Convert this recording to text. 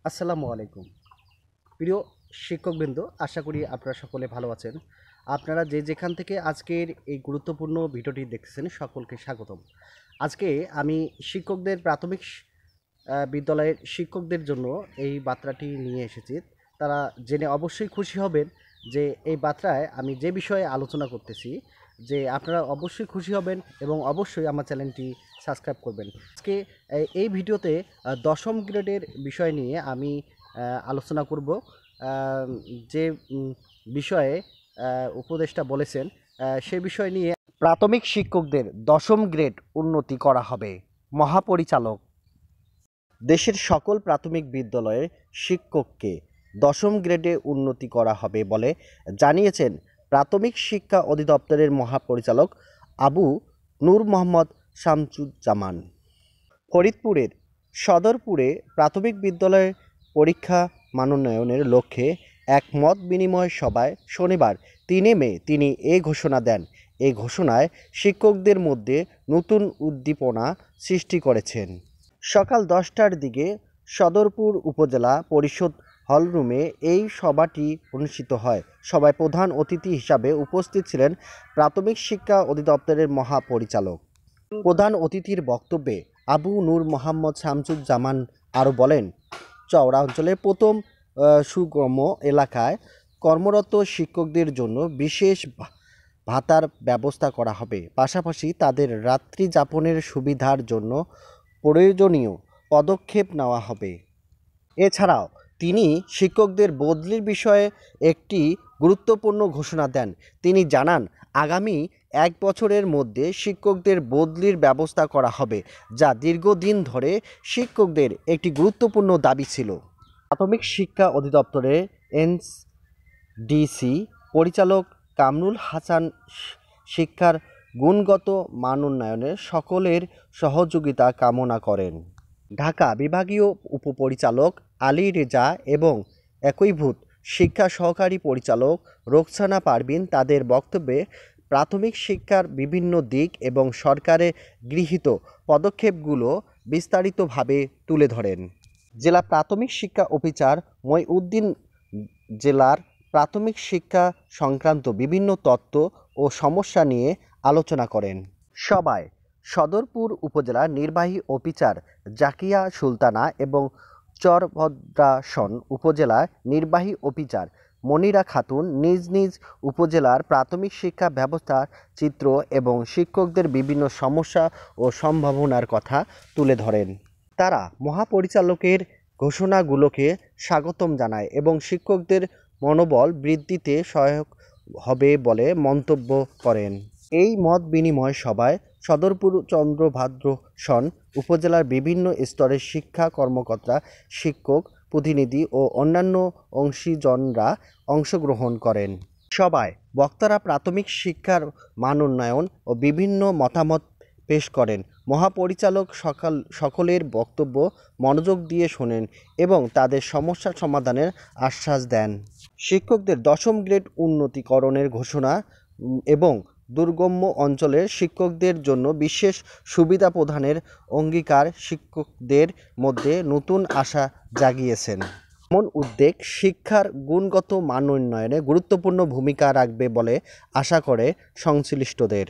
আসসালামু আলাইকুম প্রিয় শিক্ষকবৃন্দ, আশা করি আপনারা সকলে ভালো আছেন। আপনারা যে যেখান থেকে আজকের এই গুরুত্বপূর্ণ ভিডিওটি দেখতেছেন সকলকে স্বাগতম। আজকে আমি শিক্ষকদের বিদ্যালয়ের শিক্ষকদের জন্য এই বার্তাটি নিয়ে এসেছি। তারা জেনে অবশ্যই খুশি হবেন যে এই বার্তায় আমি যে বিষয়ে আলোচনা করতেছি, যে আপনারা অবশ্যই খুশি হবেন এবং অবশ্যই আমার চ্যানেলটি সাবস্ক্রাইব করবেন। আজকে এই ভিডিওতে দশম গ্রেডের বিষয় নিয়ে আমি আলোচনা করব। যে বিষয়ে উপদেষ্টা বলেছেন সে বিষয় নিয়ে প্রাথমিক শিক্ষকদের দশম গ্রেড উন্নতি করা হবে। মহাপরিচালক দেশের সকল প্রাথমিক বিদ্যালয়ের শিক্ষককে দশম গ্রেডে উন্নতি করা হবে বলে জানিয়েছেন প্রাথমিক শিক্ষা অধিদপ্তরের মহাপরিচালক আবু নূর মোহাম্মদ শামসুজ্জামান। ফরিদপুরের সদরপুরে প্রাথমিক বিদ্যালয়ের পরীক্ষা মানোন্নয়নের লক্ষ্যে এক মত বিনিময় সভায় শনিবার ৩ মে তিনি এ ঘোষণা দেন। এই ঘোষণায় শিক্ষকদের মধ্যে নতুন উদ্দীপনা সৃষ্টি করেছেন। সকাল ১০টার দিকে সদরপুর উপজেলা পরিষদ হলরুমে এই সভাটি অনুষ্ঠিত হয়। সভায় প্রধান অতিথি হিসাবে উপস্থিত ছিলেন প্রাথমিক শিক্ষা অধিদপ্তরের মহাপরিচালক। প্রধান অতিথির বক্তব্যে আবু নূর মোহাম্মদ শামসুজ্জামান আরও বলেন, চওড়া অঞ্চলের প্রথম সুগম এলাকায় কর্মরত শিক্ষকদের জন্য বিশেষ ভাতার ব্যবস্থা করা হবে। পাশাপাশি তাদের রাত্রি যাপনের সুবিধার জন্য প্রয়োজনীয় পদক্ষেপ নেওয়া হবে। এছাড়াও তিনি শিক্ষকদের বদলির বিষয়ে একটি গুরুত্বপূর্ণ ঘোষণা দেন। তিনি জানান, আগামী ১ বছরের মধ্যে শিক্ষকদের বদলির ব্যবস্থা করা হবে, যা দীর্ঘদিন ধরে শিক্ষকদের একটি গুরুত্বপূর্ণ দাবি ছিল। প্রাথমিক শিক্ষা অধিদপ্তরের এনডিসি পরিচালক কামরুল হাসান শিক্ষার গুণগত মান উন্নয়নে সকলের সহযোগিতা কামনা করেন। ঢাকা বিভাগীয় উপপরিচালক আলী রেজা এবং একীভূত শিক্ষা সহকারী পরিচালক রোকসানা পারভিন তাদের বক্তব্যে প্রাথমিক শিক্ষার বিভিন্ন দিক এবং সরকারের গৃহীত পদক্ষেপগুলো বিস্তারিতভাবে তুলে ধরেন। জেলা প্রাথমিক শিক্ষা অফিসার মঈউদ্দিন জেলার প্রাথমিক শিক্ষা সংক্রান্ত বিভিন্ন তথ্য ও সমস্যা নিয়ে আলোচনা করেন। সভায় সদরপুর উপজেলার নির্বাহী অফিসার জাকিয়া সুলতানা এবং চরভদ্রাসন উপজেলার নির্বাহী অফিসার মনিরা খাতুন নিজ নিজ উপজেলার প্রাথমিক শিক্ষা ব্যবস্থার চিত্র এবং শিক্ষকদের বিভিন্ন সমস্যা ও সম্ভাবনার কথা তুলে ধরেন। তারা মহাপরিচালকের ঘোষণাগুলোকে স্বাগতম জানায় এবং শিক্ষকদের মনোবল বৃদ্ধিতে সহায়ক হবে বলে মন্তব্য করেন। এই মত বিনিময় সভায় সদরপুর চন্দ্রভাদ্রসন উপজেলার বিভিন্ন স্তরের শিক্ষা কর্মকর্তা, শিক্ষক প্রতিনিধি ও অন্যান্য অংশীজনরা অংশগ্রহণ করেন। সভায় বক্তারা প্রাথমিক শিক্ষার মান উন্নয়ন ও বিভিন্ন মতামত পেশ করেন। মহাপরিচালক সকলের বক্তব্য মনোযোগ দিয়ে শোনেন এবং তাদের সমস্যা সমাধানের আশ্বাস দেন। শিক্ষকদের দশম গ্রেড উন্নতিকরণের ঘোষণা এবং দুর্গম্য অঞ্চলের শিক্ষকদের জন্য বিশেষ সুবিধা প্রদানের অঙ্গীকার শিক্ষকদের মধ্যে নতুন আশা জাগিয়েছেন। এমন উদ্যোগ শিক্ষার গুণগত মান উন্নয়নে গুরুত্বপূর্ণ ভূমিকা রাখবে বলে আশা করে সংশ্লিষ্টদের।